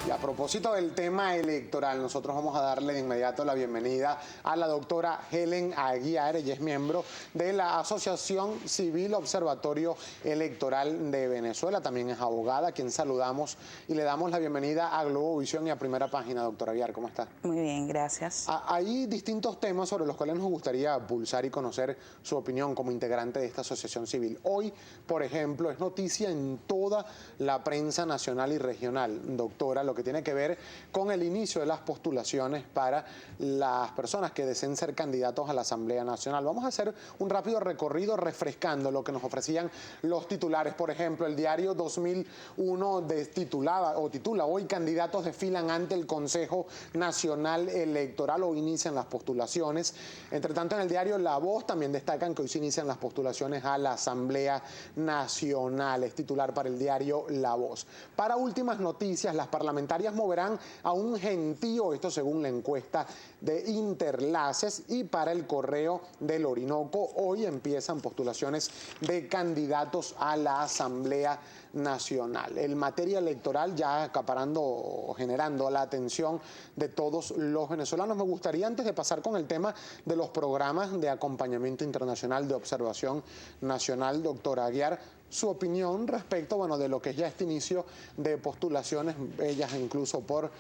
Y a propósito del tema electoral, nosotros vamos a darle de inmediato la bienvenida a la doctora Helen Aguiar. Ella es miembro de la Asociación Civil Observatorio Electoral de Venezuela. También es abogada, a quien saludamos y le damos la bienvenida a Globovisión y a Primera Página. Doctora Aguiar, ¿cómo está? Muy bien, gracias. Hay distintos temas sobre los cuales nos gustaría pulsar y conocer su opinión como integrante de esta asociación civil. Hoy, por ejemplo, es noticia en toda la prensa nacional y regional, doctora, lo que tiene que ver con el inicio de las postulaciones para las personas que deseen ser candidatos a la Asamblea Nacional. Vamos a hacer un rápido recorrido refrescando lo que nos ofrecían los titulares. Por ejemplo, el diario 2001 titula hoy: candidatos desfilan ante el Consejo Nacional Electoral o inician las postulaciones. Entre tanto, en el diario La Voz también destacan que hoy se inician las postulaciones a la Asamblea Nacional. Es titular para el diario La Voz. Para últimas noticias, las parlamentarias moverán a un gentío, esto según la encuesta de Interlaces, y para el Correo del Orinoco hoy empiezan postulaciones de candidatos a la Asamblea Nacional. En materia electoral ya acaparando o generando la atención de todos los venezolanos. Me gustaría, antes de pasar con el tema de los programas de acompañamiento internacional de observación nacional, doctora Aguiar, su opinión respecto, de lo que es ya este inicio de postulaciones, ellas incluso por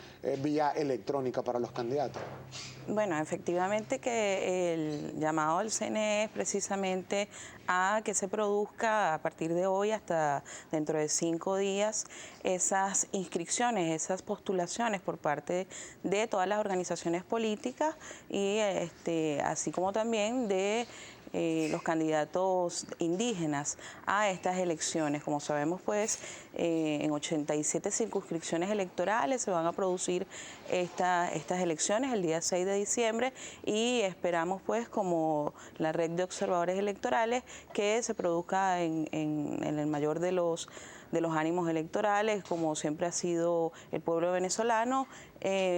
vía electrónica para los candidatos. Bueno, efectivamente que el llamado del CNE es precisamente a que se produzca a partir de hoy hasta dentro de 5 días esas inscripciones, esas postulaciones por parte de todas las organizaciones políticas y así como también de los candidatos indígenas a estas elecciones. Como sabemos, pues, en 87 circunscripciones electorales se van a producir estas elecciones el día 6 de diciembre y esperamos, pues, como la red de observadores electorales, que se produzca en el mayor de los ánimos electorales, como siempre ha sido el pueblo venezolano,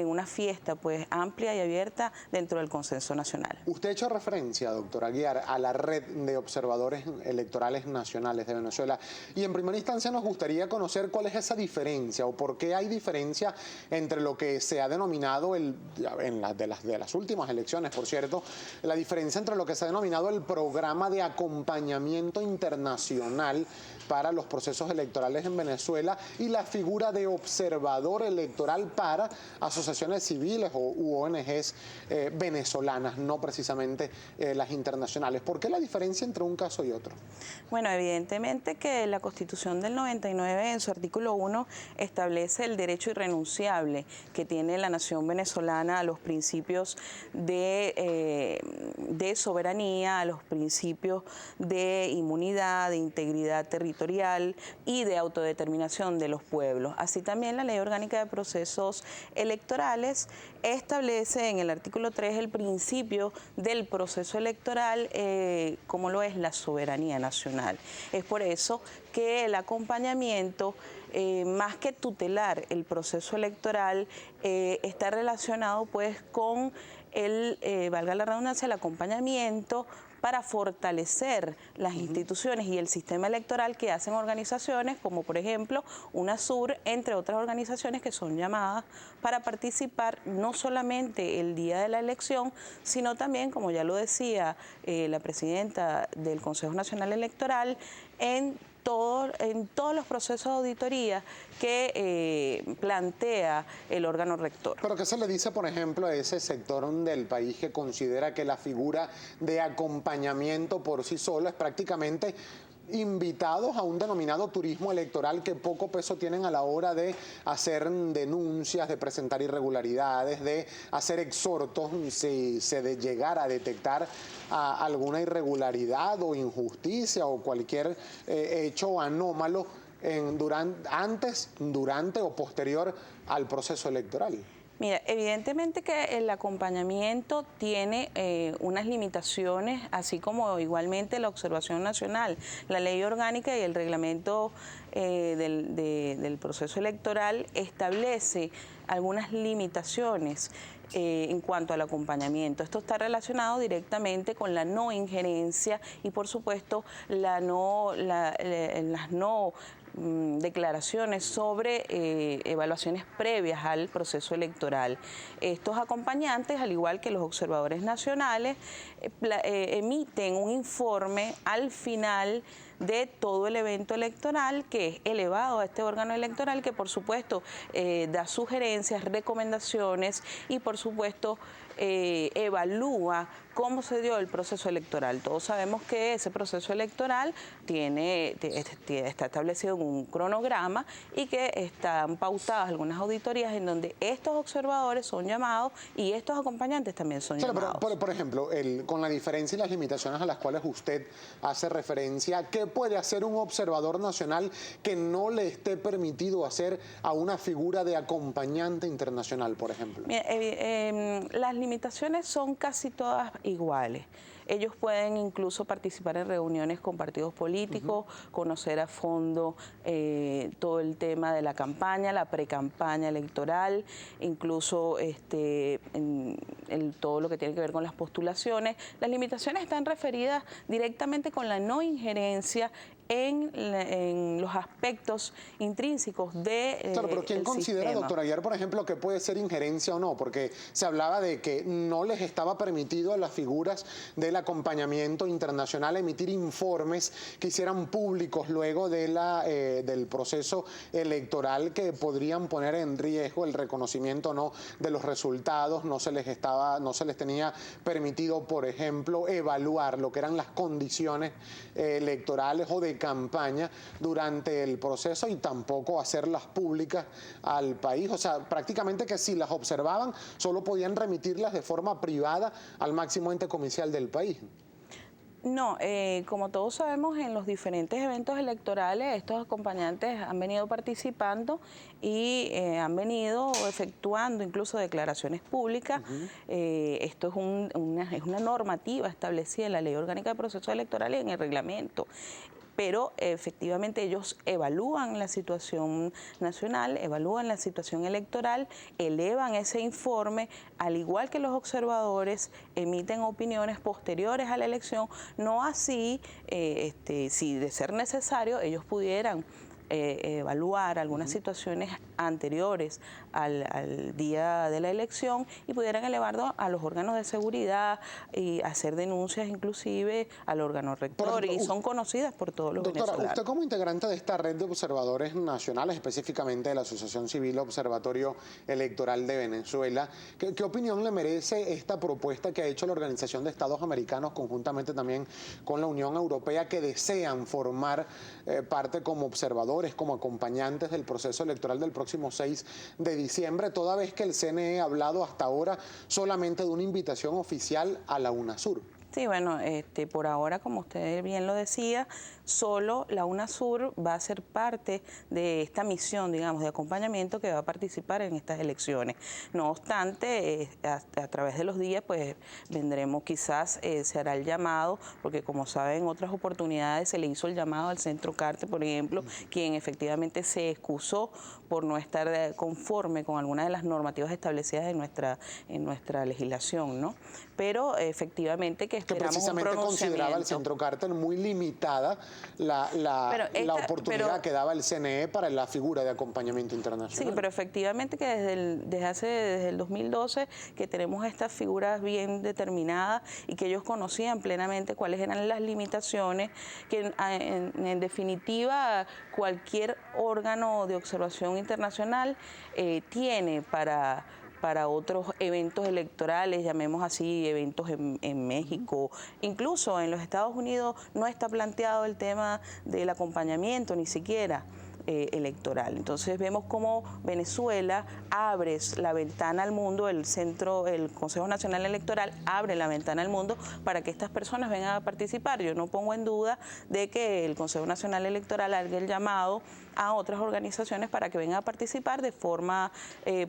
una fiesta pues amplia y abierta dentro del consenso nacional. Usted ha hecho referencia, doctora Aguiar, a la red de observadores electorales nacionales de Venezuela, y en primera instancia nos gustaría conocer cuál es esa diferencia o por qué hay diferencia entre lo que se ha denominado de las últimas elecciones, por cierto, la diferencia entre lo que se ha denominado el programa de acompañamiento internacional para los procesos electorales en Venezuela y la figura de observador electoral para asociaciones civiles u ONGs venezolanas, no precisamente las internacionales. ¿Por qué la diferencia entre un caso y otro? Bueno, evidentemente que la Constitución del 99 en su artículo 1 establece el derecho irrenunciable que tiene la nación venezolana a los principios de soberanía, a los principios de inmunidad, de integridad territorial y de autodeterminación de los pueblos. Así también la Ley Orgánica de Procesos Electorales establece en el artículo 3 el principio del proceso electoral como lo es la soberanía nacional. Es por eso que el acompañamiento, más que tutelar el proceso electoral, está relacionado pues con valga la redundancia, el acompañamiento para fortalecer las instituciones y el sistema electoral que hacen organizaciones como por ejemplo UNASUR, entre otras organizaciones que son llamadas para participar no solamente el día de la elección, sino también, como ya lo decía la presidenta del Consejo Nacional Electoral, en todos los procesos de auditoría que plantea el órgano rector. ¿Pero qué se le dice, por ejemplo, a ese sector del país que considera que la figura de acompañamiento por sí sola es prácticamente invitados a un denominado turismo electoral, que poco peso tienen a la hora de hacer denuncias, de presentar irregularidades, de hacer exhortos si se llegara a detectar alguna irregularidad o injusticia o cualquier hecho anómalo antes, durante o posterior al proceso electoral? Mira, evidentemente que el acompañamiento tiene unas limitaciones, así como igualmente la observación nacional. La ley orgánica y el reglamento del proceso electoral establece algunas limitaciones en cuanto al acompañamiento. Esto está relacionado directamente con la no injerencia y, por supuesto, las no declaraciones sobre evaluaciones previas al proceso electoral. Estos acompañantes, al igual que los observadores nacionales, emiten un informe al final de todo el evento electoral, que es elevado a este órgano electoral, que por supuesto da sugerencias, recomendaciones y por supuesto evalúa cómo se dio el proceso electoral. Todos sabemos que ese proceso electoral está establecido en un cronograma y que están pautadas algunas auditorías en donde estos observadores son llamados y estos acompañantes también son llamados. Pero, por ejemplo, con la diferencia y las limitaciones a las cuales usted hace referencia, ¿qué puede hacer un observador nacional que no le esté permitido hacer a una figura de acompañante internacional, por ejemplo? Mira, las limitaciones son casi todas iguales. Ellos pueden incluso participar en reuniones con partidos políticos, conocer a fondo todo el tema de la campaña, la precampaña electoral, incluso todo lo que tiene que ver con las postulaciones. Las limitaciones están referidas directamente con la no injerencia en los aspectos intrínsecos de Claro, pero ¿quién considera, sistema? doctora Aguiar, por ejemplo, que puede ser injerencia o no? Porque se hablaba de que no les estaba permitido a las figuras del acompañamiento internacional emitir informes que hicieran públicos luego de del proceso electoral, que podrían poner en riesgo el reconocimiento o no de los resultados. No se les tenía permitido, por ejemplo, evaluar lo que eran las condiciones electorales o de campaña durante el proceso, y tampoco hacerlas públicas al país. O sea, prácticamente que si las observaban, solo podían remitirlas de forma privada al máximo ente comicial del país. No, como todos sabemos, en los diferentes eventos electorales estos acompañantes han venido participando y han venido efectuando incluso declaraciones públicas. Esto es una normativa establecida en la Ley Orgánica de Procesos Electorales y en el reglamento. Pero efectivamente ellos evalúan la situación nacional, evalúan la situación electoral, elevan ese informe, al igual que los observadores, emiten opiniones posteriores a la elección, no así, si de ser necesario, ellos pudieran evaluar algunas situaciones anteriores al día de la elección y pudieran elevarlo a los órganos de seguridad y hacer denuncias inclusive al órgano rector, y son conocidas por todos los venezolanos. Doctora, usted como integrante de esta red de observadores nacionales, específicamente de la Asociación Civil Observatorio Electoral de Venezuela, ¿qué opinión le merece esta propuesta que ha hecho la Organización de Estados Americanos conjuntamente también con la Unión Europea, que desean formar parte como observadores, como acompañantes del proceso electoral del próximo 6 de diciembre, toda vez que el CNE ha hablado hasta ahora solamente de una invitación oficial a la UNASUR? Sí, bueno, por ahora, como usted bien lo decía, solo la UNASUR va a ser parte de esta misión, digamos, de acompañamiento que va a participar en estas elecciones. No obstante, a través de los días, pues vendremos, quizás se hará el llamado, porque como saben, en otras oportunidades se le hizo el llamado al Centro Carte, por ejemplo, quien efectivamente se excusó por no estar conforme con algunas de las normativas establecidas en nuestra legislación, ¿no? Pero efectivamente que esperamos precisamente un pronunciamiento. Consideraba el Centro Cárter muy limitada la oportunidad que daba el CNE para la figura de acompañamiento internacional. Sí, pero efectivamente que desde el 2012 que tenemos estas figuras bien determinadas y que ellos conocían plenamente cuáles eran las limitaciones, que en definitiva cualquier órgano de observación internacional tiene para otros eventos electorales, llamemos así, eventos en México. Incluso en los Estados Unidos no está planteado el tema del acompañamiento, ni siquiera electoral. Entonces vemos cómo Venezuela abre la ventana al mundo, el Consejo Nacional Electoral abre la ventana al mundo para que estas personas vengan a participar. Yo no pongo en duda de que el Consejo Nacional Electoral haga el llamado a otras organizaciones para que vengan a participar de forma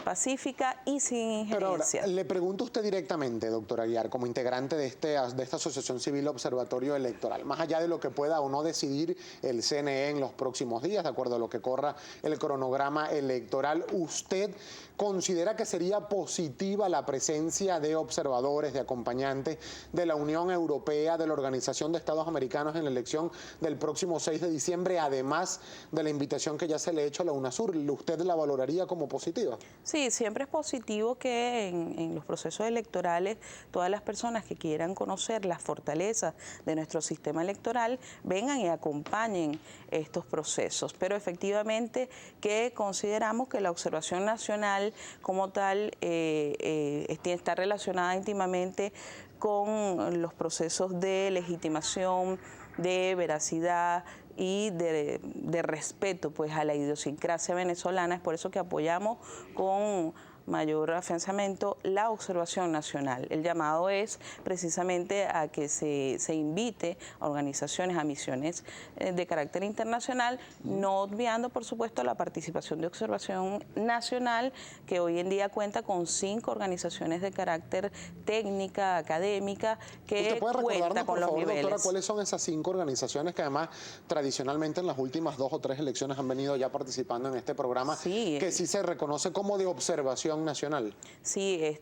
pacífica y sin injerencia. Pero ahora, le pregunto a usted directamente, doctora Aguiar, como integrante de esta Asociación Civil Observatorio Electoral, más allá de lo que pueda o no decidir el CNE en los próximos días, de acuerdo a lo lo que corra el cronograma electoral. ¿Usted considera que sería positiva la presencia de observadores, de acompañantes de la Unión Europea, de la Organización de Estados Americanos en la elección del próximo 6 de diciembre, además de la invitación que ya se le ha hecho a la UNASUR? ¿Usted la valoraría como positiva? Sí, siempre es positivo que en los procesos electorales todas las personas que quieran conocer las fortalezas de nuestro sistema electoral vengan y acompañen estos procesos. Pero efectivamente que consideramos que la observación nacional como tal está relacionada íntimamente con los procesos de legitimación, de veracidad y de respeto pues a la idiosincrasia venezolana. Es por eso que apoyamos con mayor afianzamiento la observación nacional. El llamado es precisamente a que se invite a organizaciones, a misiones de carácter internacional, no obviando por supuesto la participación de observación nacional, que hoy en día cuenta con 5 organizaciones de carácter técnica, académica, que cuenta con los niveles. Doctora, ¿cuáles son esas 5 organizaciones que además tradicionalmente en las últimas 2 o 3 elecciones han venido ya participando en este programa, que sí se reconoce como de observación nacional? Sí,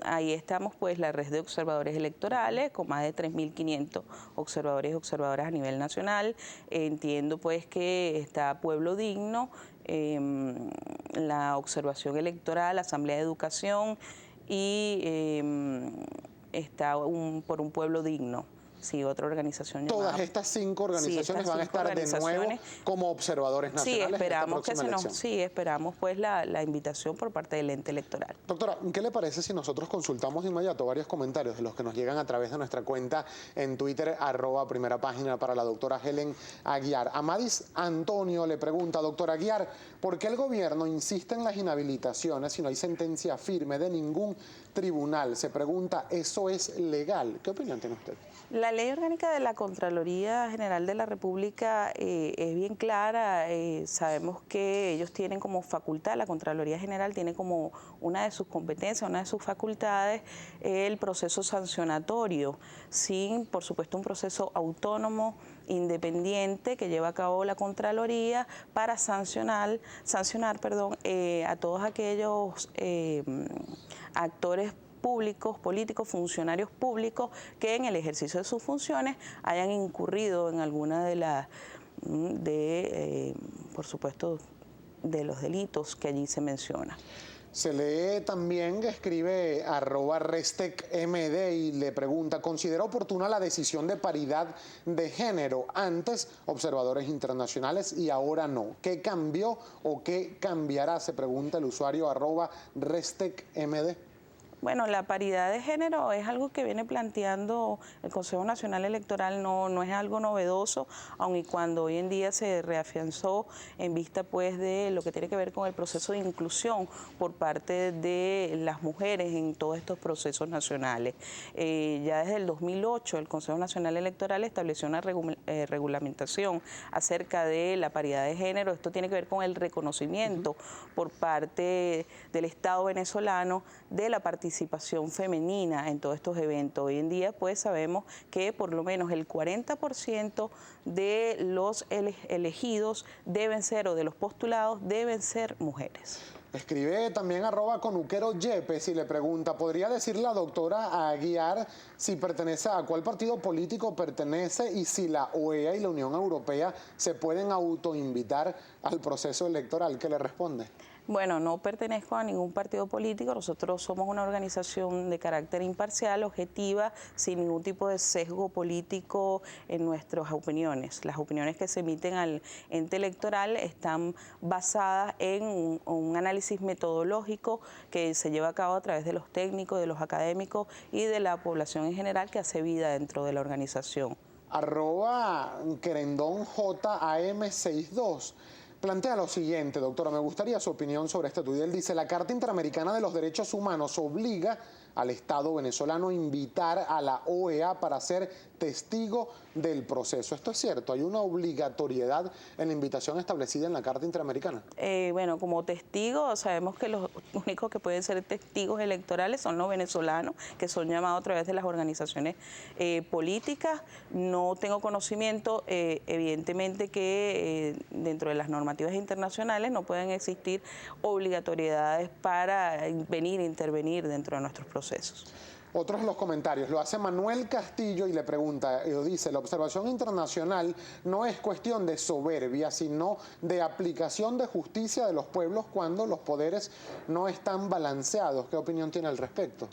ahí estamos pues la red de observadores electorales con más de 3.500 observadores y observadoras a nivel nacional. Entiendo pues que está Pueblo Digno, la observación electoral, la Asamblea de Educación y está por un Pueblo Digno. Sí, otra organización llamada. Todas estas 5 organizaciones van a estar de nuevo como observadores nacionales. Sí, esperamos esperamos pues la invitación por parte del ente electoral. Doctora, ¿qué le parece si nosotros consultamos de inmediato varios comentarios de los que nos llegan a través de nuestra cuenta en Twitter, @primerapágina, para la doctora Helen Aguiar? Amadis Antonio le pregunta: doctora Aguiar, ¿por qué el gobierno insiste en las inhabilitaciones si no hay sentencia firme de ningún tribunal? Se pregunta, ¿eso es legal? ¿Qué opinión tiene usted? La ley orgánica de la Contraloría General de la República es bien clara. Sabemos que ellos tienen como facultad, la Contraloría General tiene como una de sus competencias, una de sus facultades, el proceso sancionatorio, sin, por supuesto, un proceso autónomo, independiente, que lleva a cabo la Contraloría para sancionar a todos aquellos actores públicos, políticos, funcionarios públicos que en el ejercicio de sus funciones hayan incurrido en alguna por supuesto, de los delitos que allí se menciona. Se lee también que escribe @restecmd y le pregunta: ¿considera oportuna la decisión de paridad de género? Antes observadores internacionales y ahora no. ¿Qué cambió o qué cambiará? Se pregunta el usuario @restecmd. Bueno, la paridad de género es algo que viene planteando el Consejo Nacional Electoral, no es algo novedoso, aun y cuando hoy en día se reafianzó en vista pues de lo que tiene que ver con el proceso de inclusión por parte de las mujeres en todos estos procesos nacionales. Ya desde el 2008 el Consejo Nacional Electoral estableció una regulamentación acerca de la paridad de género. Esto tiene que ver con el reconocimiento por parte del Estado venezolano de la participación femenina en todos estos eventos. Hoy en día pues sabemos que por lo menos el 40% de los elegidos deben ser, o de los postulados deben ser, mujeres. Escribe también @conuquero Yepes y le pregunta: ¿podría decir la doctora Aguiar si pertenece a cuál partido político pertenece y si la OEA y la Unión Europea se pueden autoinvitar al proceso electoral? ¿Qué le responde? Bueno, no pertenezco a ningún partido político. Nosotros somos una organización de carácter imparcial, objetiva, sin ningún tipo de sesgo político en nuestras opiniones. Las opiniones que se emiten al ente electoral están basadas en un análisis metodológico que se lleva a cabo a través de los técnicos, de los académicos y de la población en general que hace vida dentro de la organización. @QuerendonJAM62 plantea lo siguiente: doctora, me gustaría su opinión sobre este tuit. Él dice: la Carta Interamericana de los Derechos Humanos obliga al Estado venezolano a invitar a la OEA para ser testigo del proceso. ¿Esto es cierto? ¿Hay una obligatoriedad en la invitación establecida en la Carta Interamericana? Bueno, como testigos, sabemos que los únicos que pueden ser testigos electorales son los venezolanos, que son llamados a través de las organizaciones políticas. No tengo conocimiento, evidentemente, que dentro de las normativas internacionales no pueden existir obligatoriedades para intervenir dentro de nuestros procesos. Otros de los comentarios lo hace Manuel Castillo y le pregunta, dice, la observación internacional no es cuestión de soberbia, sino de aplicación de justicia de los pueblos cuando los poderes no están balanceados. ¿Qué opinión tiene al respecto?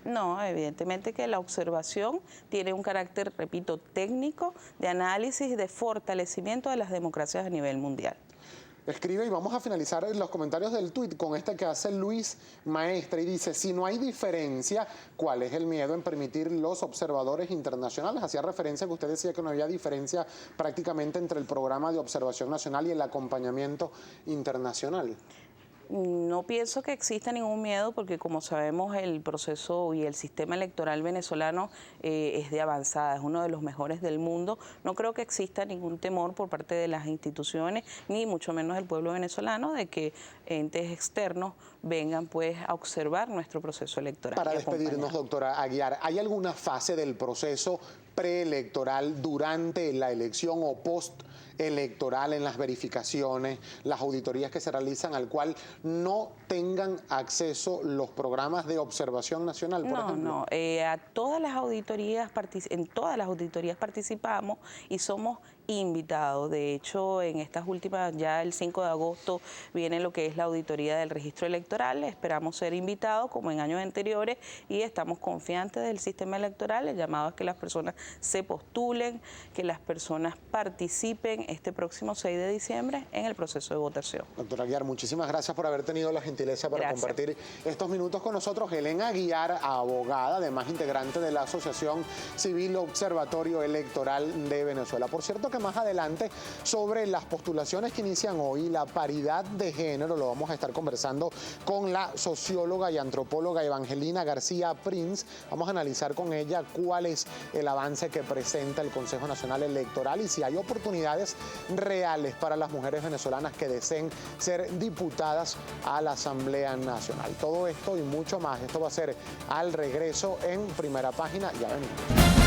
No, evidentemente que la observación tiene un carácter, repito, técnico, de análisis y de fortalecimiento de las democracias a nivel mundial. Escribe y vamos a finalizar los comentarios del tuit con este que hace Luis Maestre y dice, si no hay diferencia, ¿cuál es el miedo en permitir los observadores internacionales? Hacía referencia que usted decía que no había diferencia prácticamente entre el programa de observación nacional y el acompañamiento internacional. No pienso que exista ningún miedo porque, como sabemos, el proceso y el sistema electoral venezolano es de avanzada, es uno de los mejores del mundo. No creo que exista ningún temor por parte de las instituciones, ni mucho menos del pueblo venezolano, de que entes externos vengan pues a observar nuestro proceso electoral. Para despedirnos, doctora Aguiar, ¿hay alguna fase del proceso preelectoral durante la elección o postelectoral en las verificaciones, las auditorías que se realizan, al cual no tengan acceso los programas de observación nacional, por ejemplo? No, en todas las auditorías participamos y somos invitados. De hecho, en estas últimas, ya el 5 de agosto, viene lo que es la auditoría del registro electoral. Esperamos ser invitados como en años anteriores y estamos confiantes del sistema electoral. El llamado es que las personas se postulen, que las personas participen este próximo 6 de diciembre en el proceso de votación. Doctora Aguiar, muchísimas gracias por haber tenido la gentileza para compartir estos minutos con nosotros. Elena Aguiar, abogada, además integrante de la Asociación Civil Observatorio Electoral de Venezuela. Por cierto que más adelante, sobre las postulaciones que inician hoy, la paridad de género, lo vamos a estar conversando con la socióloga y antropóloga Evangelina García Prince. Vamos a analizar con ella cuál es el avance que presenta el Consejo Nacional Electoral y si hay oportunidades reales para las mujeres venezolanas que deseen ser diputadas a la Asamblea Nacional. Todo esto y mucho más, esto va a ser al regreso en Primera Página. Ya venimos.